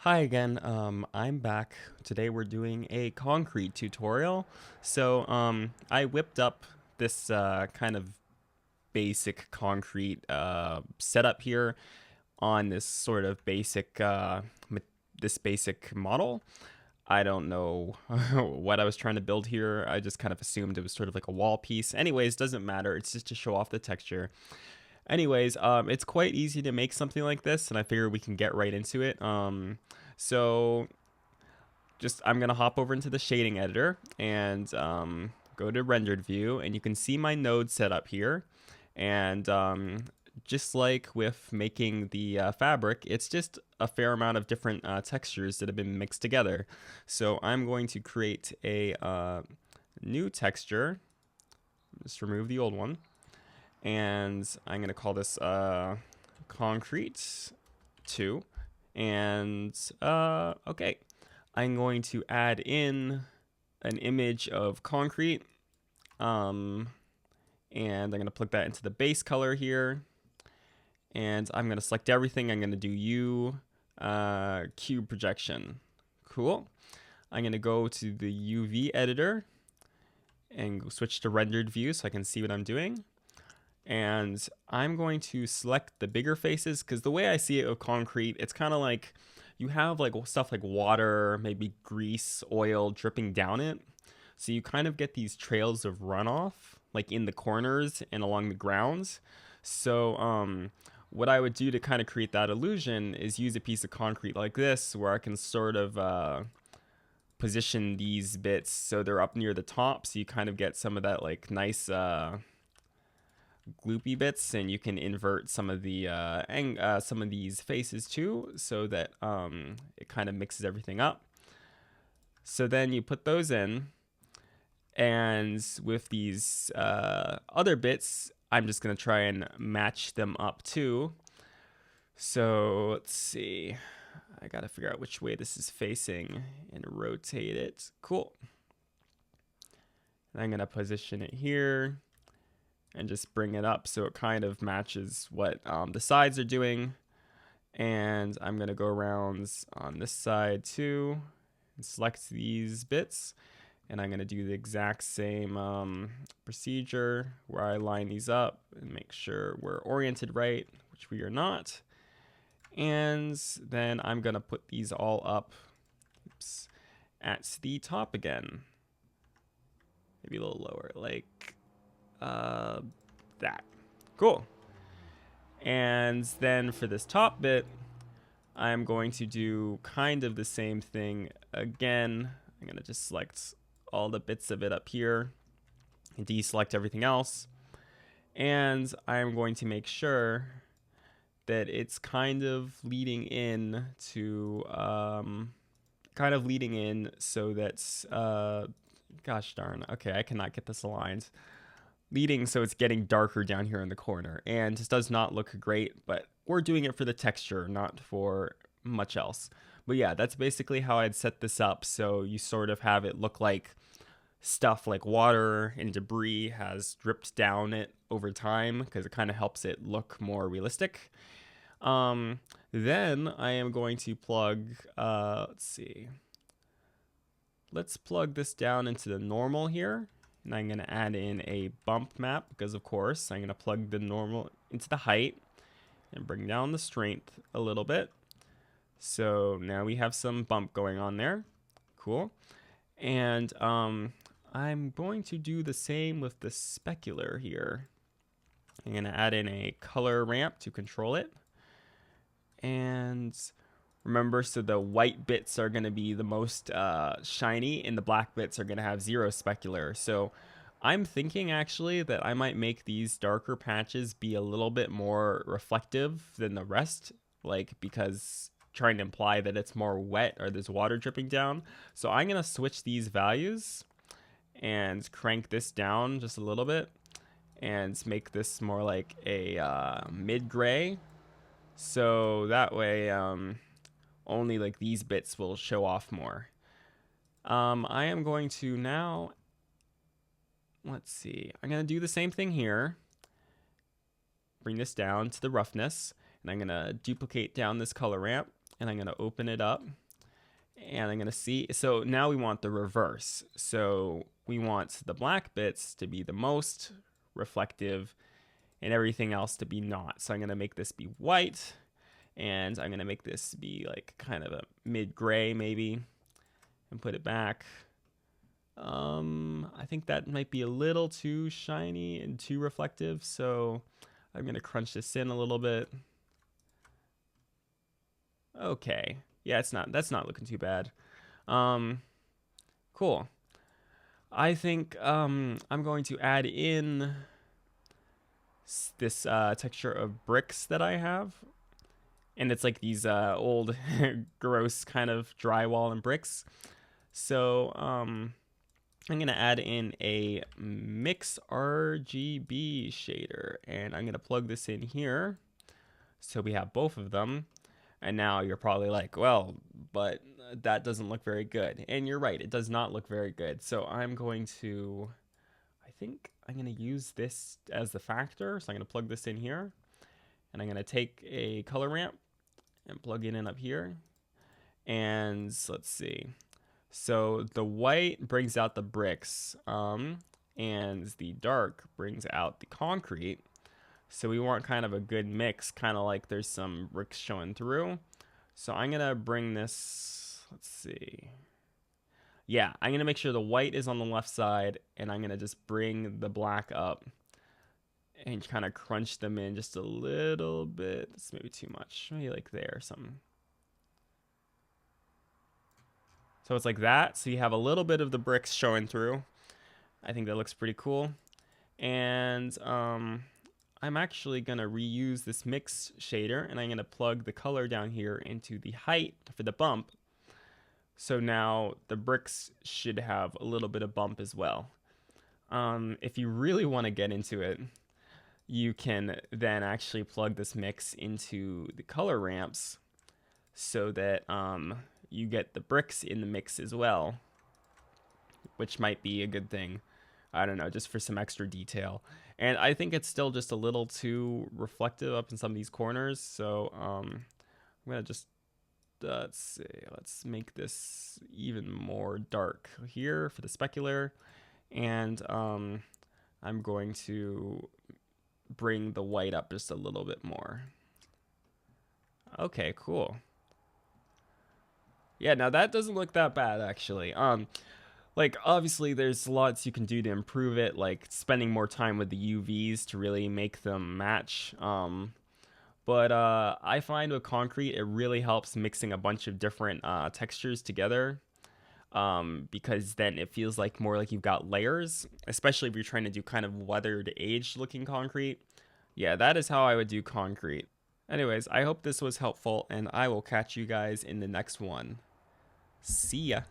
Hi again. I'm back. Today we're doing a concrete tutorial. I whipped up this kind of basic concrete setup here on this sort of basic this basic model. I don't know what I was trying to build here. I just kind of assumed it was sort of like a wall piece. Anyways, doesn't matter. It's just to show off the texture. It's quite easy to make something like this, and I figure we can get right into it. So I'm gonna hop over into the shading editor and go to rendered view, and you can see my node set up here. And just like with making the fabric, it's just a fair amount of different textures that have been mixed together. So I'm going to create a new texture. Just remove the old one, and I'm gonna call this concrete 2. And okay, I'm going to add in an image of concrete, and I'm going to plug that into the base color here, and I'm going to select everything. I'm going to do U cube projection. Cool. I'm going to go to the UV editor and switch to rendered view so I can see what I'm doing. And I'm going to select the bigger faces, because the way I see it with concrete, it's kind of like you have like stuff like water, maybe grease, oil dripping down it. So you kind of get these trails of runoff like in the corners and along the grounds. What I would do to kind of create that illusion is use a piece of concrete like this, where I can sort of position these bits so they're up near the top, so you kind of get some of that like nice gloopy bits, and you can invert some of the some of these faces too, so that it kind of mixes everything up. So then you put those in, and with these other bits, I'm just gonna try and match them up too. So let's see, I gotta figure out which way this is facing and rotate it. Cool. And I'm gonna position it here and just bring it up so it kind of matches what the sides are doing. And I'm gonna go around on this side too and select these bits, and I'm gonna do the exact same procedure where I line these up and make sure we're oriented right, which we are not. And then I'm gonna put these all up, oops, at the top again, maybe a little lower, like that. Cool. And then for this top bit, I'm going to do kind of the same thing again. I'm going to just select all the bits of it up here and deselect everything else. And I'm going to make sure that it's kind of leading in to, so that, gosh darn, okay, I cannot get this aligned. Leading so it's getting darker down here in the corner, and this does not look great, but we're doing it for the texture, not for much else. But yeah, that's basically how I'd set this up, so you sort of have it look like stuff like water and debris has dripped down it over time, because it kind of helps it look more realistic. Then I am going to plug, let's plug this down into the normal here. And I'm going to add in a bump map, because of course I'm going to plug the normal into the height and bring down the strength a little bit. So now we have some bump going on there. Cool. And I'm going to do the same with the specular here. I'm going to add in a color ramp to control it. And remember, so the white bits are going to be the most shiny, and the black bits are going to have 0 specular. So I'm thinking actually that I might make these darker patches be a little bit more reflective than the rest, like because trying to imply that it's more wet or there's water dripping down. So I'm going to switch these values and crank this down just a little bit and make this more like a mid-gray. So that way, only like these bits will show off more. I am going to now, let's see, I'm going to do the same thing here. Bring this down to the roughness, and I'm going to duplicate down this color ramp and I'm going to open it up, and I'm going to see. So now we want the reverse. So we want the black bits to be the most reflective and everything else to be not. So I'm going to make this be white, and I'm going to make this be like kind of a mid-gray maybe, and put it back. I think that might be a little too shiny and too reflective, so I'm going to crunch this in a little bit. Okay. Yeah, that's not looking too bad. Cool. I think I'm going to add in this texture of bricks that I have. And it's like these old gross kind of drywall and bricks. So I'm going to add in a mix RGB shader, and I'm going to plug this in here. So we have both of them. And now you're probably like, well, but that doesn't look very good. And you're right, it does not look very good. So I'm going to, I think I'm going to use this as the factor. So I'm going to plug this in here. And I'm going to take a color ramp and plug it in up here. And let's see. So the white brings out the bricks, and the dark brings out the concrete. So we want kind of a good mix, kind of like there's some bricks showing through. So I'm going to bring this, let's see. Yeah, I'm going to make sure the white is on the left side, and I'm going to just bring the black up and kind of crunch them in just a little bit. It's maybe too much, maybe like there or something. So it's like that. So you have a little bit of the bricks showing through. I think that looks pretty cool. And I'm actually going to reuse this mix shader, and I'm going to plug the color down here into the height for the bump. So now the bricks should have a little bit of bump as well. If you really want to get into it, you can then actually plug this mix into the color ramps so that you get the bricks in the mix as well, which might be a good thing. I don't know, just for some extra detail. And I think it's still just a little too reflective up in some of these corners. So I'm going to just, let's see, let's make this even more dark here for the specular. And I'm going to bring the white up just a little bit more. Okay, cool. Yeah, now that doesn't look that bad, actually. Like, obviously, there's lots you can do to improve it, like spending more time with the UVs to really make them match. But I find with concrete, it really helps mixing a bunch of different textures together, because then it feels like more like you've got layers, especially if you're trying to do kind of weathered, aged-looking concrete. Yeah, that is how I would do concrete. Anyways, I hope this was helpful, and I will catch you guys in the next one. See ya.